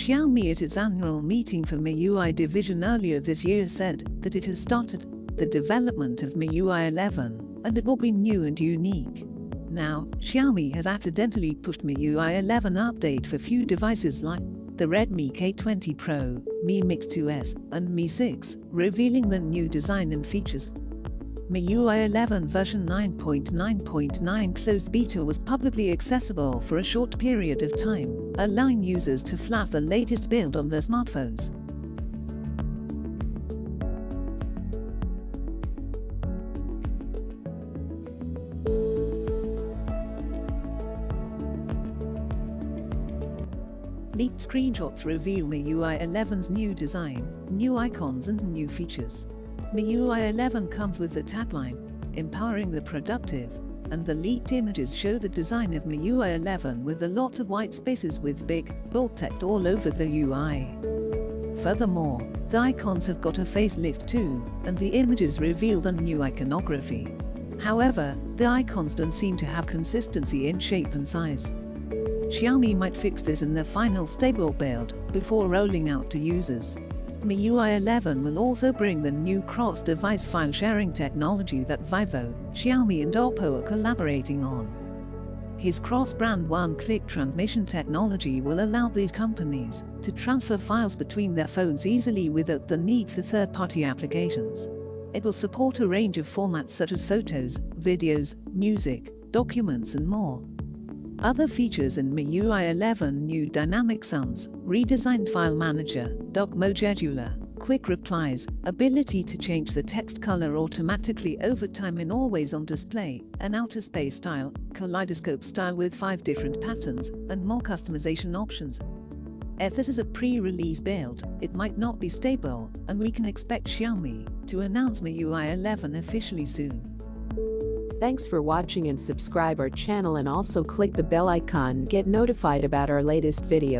Xiaomi at its annual meeting for MIUI division earlier this year said that it has started the development of MIUI 11 and it will be new and unique. Now, Xiaomi has accidentally pushed MIUI 11 update for few devices like the Redmi K20 Pro, Mi Mix 2S, and Mi 6, revealing the new design and features. MIUI 11 version 9.9.9 closed beta was publicly accessible for a short period of time, allowing users to flash the latest build on their smartphones. Leaked screenshots reveal MIUI 11's new design, new icons and new features. MIUI 11 comes with the tagline, "Empowering the Productive," and the leaked images show the design of MIUI 11 with a lot of white spaces with big, bold text all over the UI. Furthermore, the icons have got a facelift too, and the images reveal the new iconography. However, the icons don't seem to have consistency in shape and size. Xiaomi might fix this in their final stable build before rolling out to users. MIUI 11 will also bring the new cross-device file sharing technology that Vivo, Xiaomi and Oppo are collaborating on. His cross-brand one-click transmission technology will allow these companies to transfer files between their phones easily without the need for third-party applications. It will support a range of formats such as photos, videos, music, documents and more. Other features in MIUI 11: new dynamic sounds, redesigned file manager, dock modular, quick replies, ability to change the text color automatically over time in always-on display, an outer space style, kaleidoscope style with 5 different patterns, and more customization options. If this is a pre-release build, it might not be stable, and we can expect Xiaomi to announce MIUI 11 officially soon. Thanks for watching and subscribe our channel and also click the bell icon, get notified about our latest video.